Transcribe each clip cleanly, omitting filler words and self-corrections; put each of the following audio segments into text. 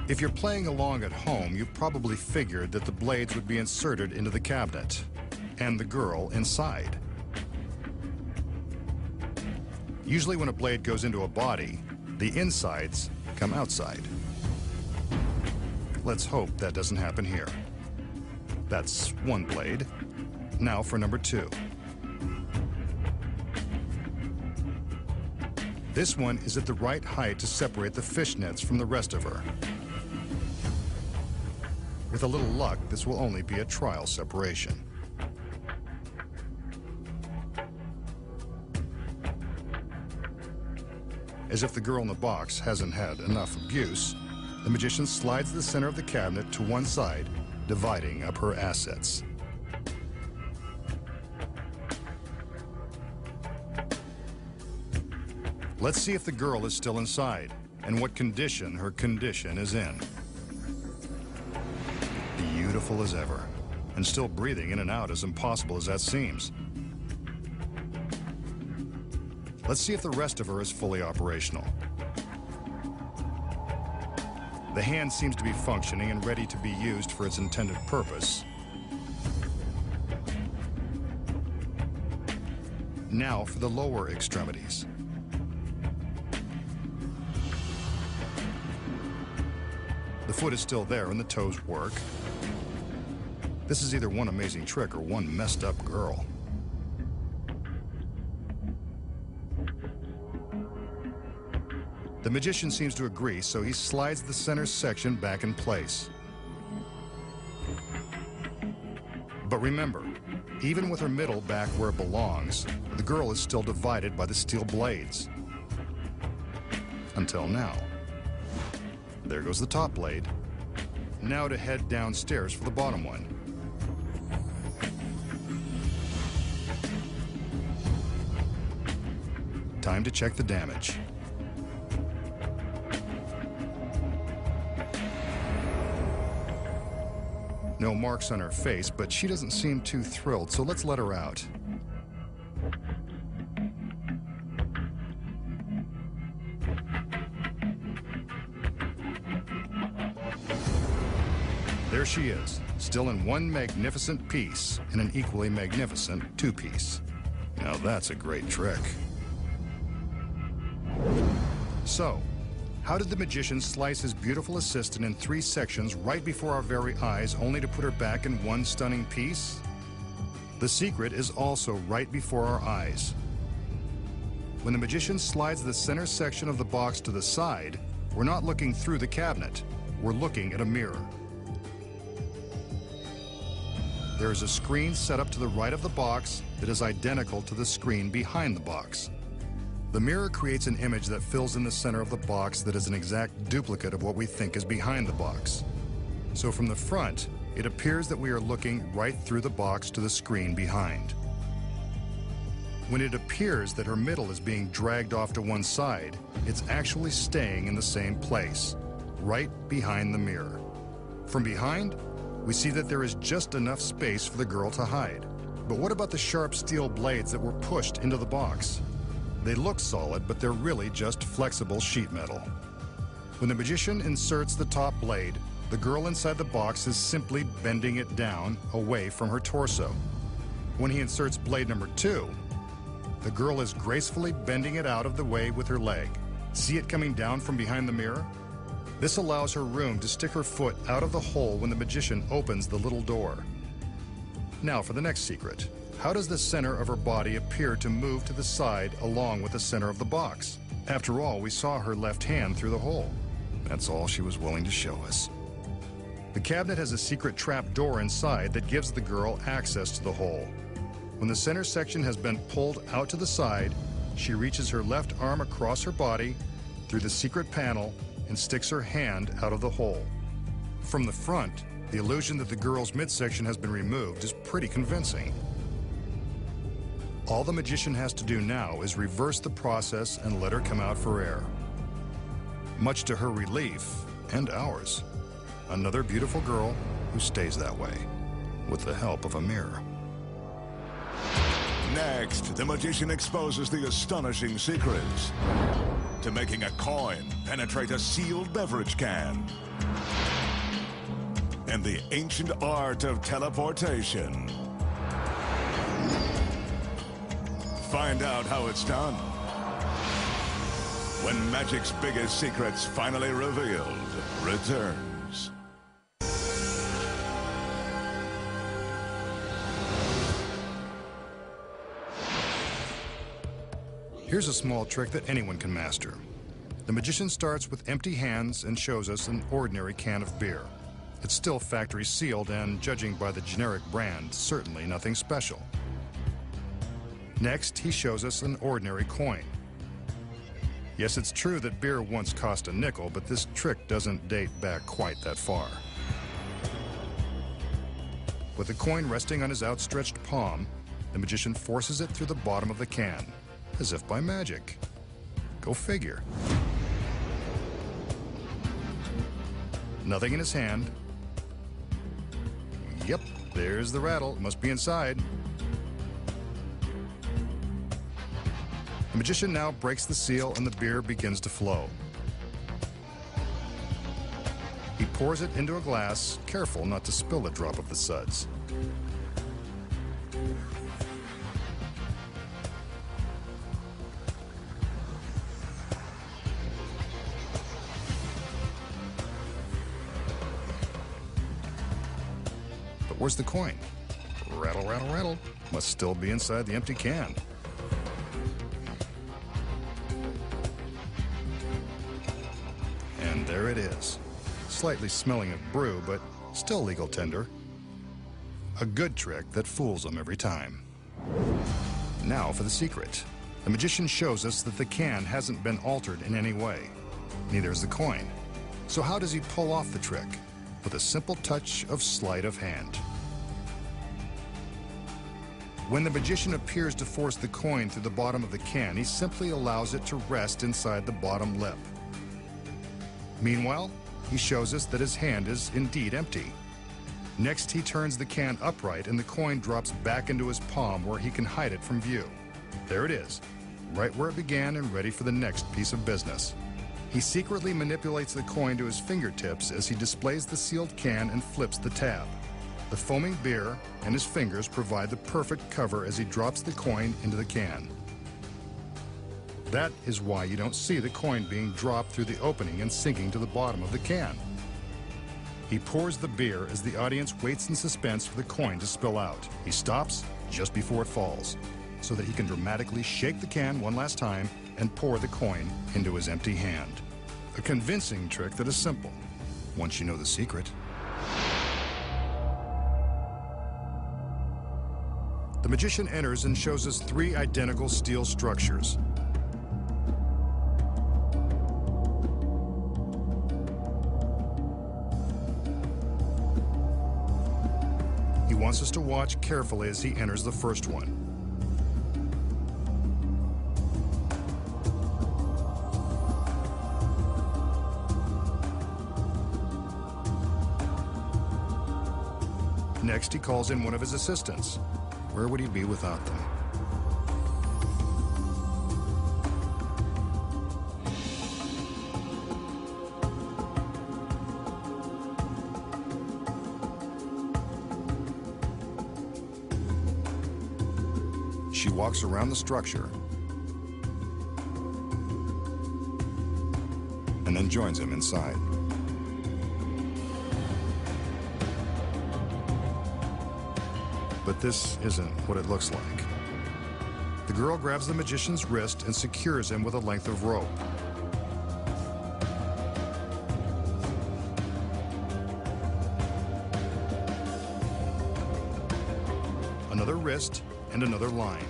If you're playing along at home, you probably figured that the blades would be inserted into the cabinet and the girl inside. Usually when a blade goes into a body, the insides come outside. Let's hope that doesn't happen here. That's one blade. Now for number two. This one is at the right height to separate the fishnets from the rest of her. With a little luck, this will only be a trial separation. As if the girl in the box hasn't had enough abuse, the magician slides the center of the cabinet to one side, dividing up her assets. Let's see if the girl is still inside and what condition her condition is in. Beautiful as ever, and still breathing in and out, as impossible as that seems. Let's see if the rest of her is fully operational. The hand seems to be functioning and ready to be used for its intended purpose. Now for the lower extremities. The foot is still there and the toes work. This is either one amazing trick or one messed up girl. The magician seems to agree, so he slides the center section back in place. But remember, even with her middle back where it belongs, the girl is still divided by the steel blades. Until now. There goes the top blade. Now to head downstairs for the bottom one. Time to check the damage. No marks on her face, but she doesn't seem too thrilled, so let's let her out. There she is, still in one magnificent piece and an equally magnificent two-piece. Now that's a great trick. So, how did the magician slice his beautiful assistant in 3 sections right before our very eyes, only to put her back in one stunning piece? The secret is also right before our eyes. When the magician slides the center section of the box to the side, we're not looking through the cabinet, we're looking at a mirror. There is a screen set up to the right of the box that is identical to the screen behind the box. The mirror creates an image that fills in the center of the box that is an exact duplicate of what we think is behind the box. So from the front, it appears that we are looking right through the box to the screen behind. When it appears that her middle is being dragged off to one side, it's actually staying in the same place, right behind the mirror. From behind, we see that there is just enough space for the girl to hide. But what about the sharp steel blades that were pushed into the box? They look solid, but they're really just flexible sheet metal. When the magician inserts the top blade, the girl inside the box is simply bending it down away from her torso. When he inserts blade number 2, the girl is gracefully bending it out of the way with her leg. See it coming down from behind the mirror? This allows her room to stick her foot out of the hole when the magician opens the little door. Now for the next secret. How does the center of her body appear to move to the side along with the center of the box? After all, we saw her left hand through the hole. That's all she was willing to show us. The cabinet has a secret trap door inside that gives the girl access to the hole. When the center section has been pulled out to the side, she reaches her left arm across her body through the secret panel and sticks her hand out of the hole. From the front, the illusion that the girl's midsection has been removed is pretty convincing. All the magician has to do now is reverse the process and let her come out for air. Much to her relief, and ours. Another beautiful girl who stays that way, with the help of a mirror. Next, the magician exposes the astonishing secrets to making a coin penetrate a sealed beverage can. and the ancient art of teleportation. Find out how it's done when magic's biggest secrets, finally revealed, returns. Here's a small trick that anyone can master. The magician starts with empty hands and shows us an ordinary can of beer. It's still factory sealed and, judging by the generic brand, certainly nothing special. Next, he shows us an ordinary coin. Yes, it's true that beer once cost a nickel, but this trick doesn't date back quite that far. With the coin resting on his outstretched palm, the magician forces it through the bottom of the can, as if by magic. Go figure. Nothing in his hand. Yep, there's the rattle. It must be inside. The magician now breaks the seal and the beer begins to flow. He pours it into a glass, careful not to spill a drop of the suds. But where's the coin? Rattle, rattle, rattle. Must still be inside the empty can. And there it is. Slightly smelling of brew, but still legal tender. A good trick that fools them every time. Now for the secret. The magician shows us that the can hasn't been altered in any way. Neither is the coin. So how does he pull off the trick? With a simple touch of sleight of hand. When the magician appears to force the coin through the bottom of the can, he simply allows it to rest inside the bottom lip. Meanwhile, he shows us that his hand is indeed empty. Next, he turns the can upright and the coin drops back into his palm where he can hide it from view. There it is, right where it began and ready for the next piece of business. He secretly manipulates the coin to his fingertips as he displays the sealed can and flips the tab. The foaming beer and his fingers provide the perfect cover as he drops the coin into the can. That is why you don't see the coin being dropped through the opening and sinking to the bottom of the can. He pours the beer as the audience waits in suspense for the coin to spill out. He stops just before it falls, so that he can dramatically shake the can one last time and pour the coin into his empty hand. A convincing trick that is simple, once you know the secret. The magician enters and shows us 3 identical steel structures. He wants us to watch carefully as he enters the first one. Next, he calls in one of his assistants. Where would he be without them? She walks around the structure and then joins him inside. But this isn't what it looks like. The girl grabs the magician's wrist and secures him with a length of rope. Another wrist and another line.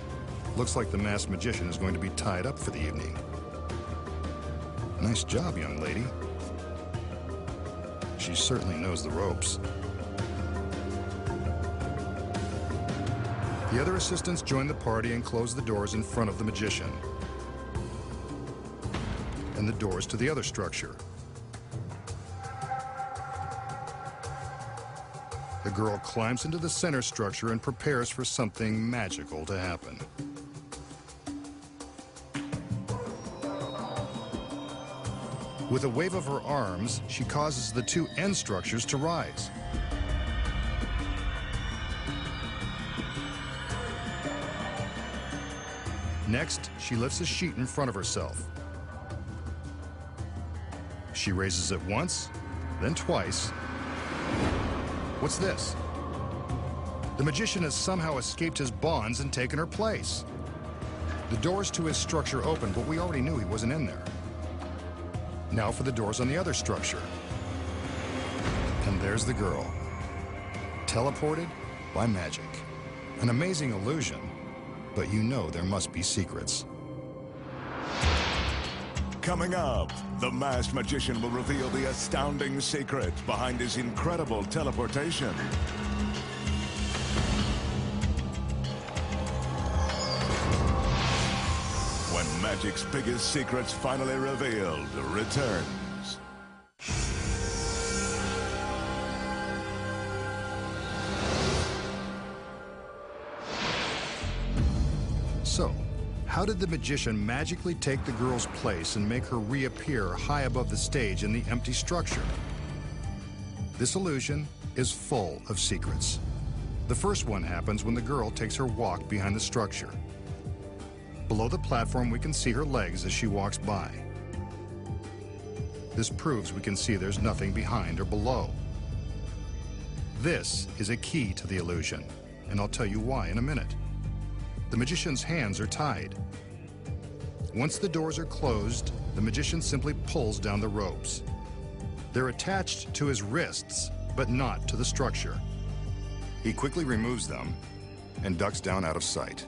Looks like the masked magician is going to be tied up for the evening. Nice job, young lady. She certainly knows the ropes. The other assistants join the party and close the doors in front of the magician. And the doors to the other structure. The girl climbs into the center structure and prepares for something magical to happen. With a wave of her arms, she causes the 2 end structures to rise. Next, she lifts a sheet in front of herself. She raises it once, then twice. What's this? The magician has somehow escaped his bonds and taken her place. The doors to his structure open, but we already knew he wasn't in there. Now for the doors on the other structure. And there's the girl, teleported by magic. An amazing illusion, but you know there must be secrets. Coming up, the masked magician will reveal the astounding secret behind his incredible teleportation. When magic's biggest secrets finally revealed returns. So, how did the magician magically take the girl's place and make her reappear high above the stage in the empty structure? This illusion is full of secrets. The first one happens when the girl takes her walk behind the structure. Below the platform, we can see her legs as she walks by. This proves we can see there's nothing behind or below. This is a key to the illusion, and I'll tell you why in a minute. The magician's hands are tied. Once the doors are closed, the magician simply pulls down the ropes. They're attached to his wrists, but not to the structure. He quickly removes them and ducks down out of sight.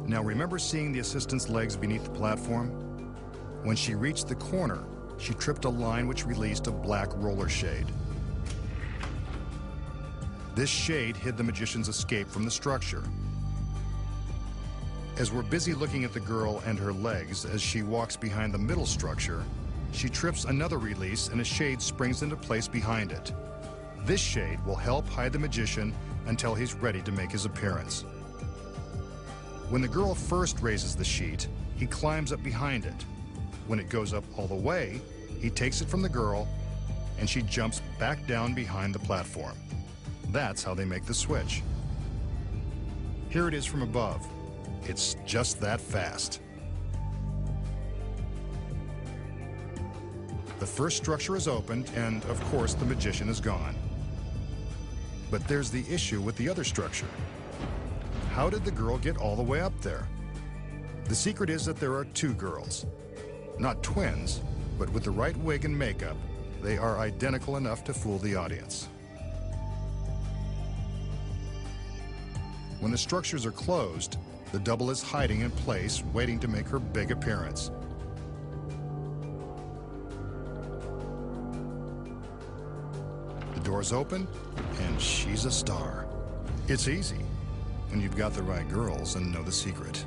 Now remember seeing the assistant's legs beneath the platform? When she reached the corner, she tripped a line which released a black roller shade. This shade hid the magician's escape from the structure. As we're busy looking at the girl and her legs as she walks behind the middle structure, she trips another release and a shade springs into place behind it. This shade will help hide the magician until he's ready to make his appearance. When the girl first raises the sheet, he climbs up behind it. When it goes up all the way, he takes it from the girl and she jumps back down behind the platform. That's how they make the switch. Here it is from above. It's just that fast. The first structure is opened, and of course the magician is gone. But there's the issue with the other structure. How did the girl get all the way up there? The secret is that there are two girls. Not twins, but with the right wig and makeup, they are identical enough to fool the audience. When the structures are closed, the double is hiding in place, waiting to make her big appearance. The doors open, and she's a star. It's easy when you've got the right girls and know the secret.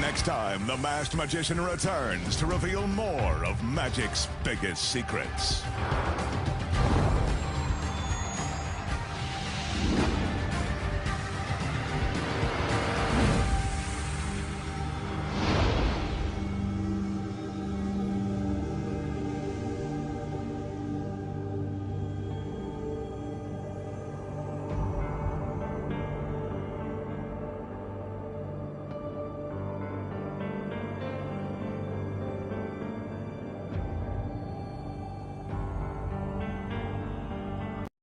Next time, the masked magician returns to reveal more of magic's biggest secrets.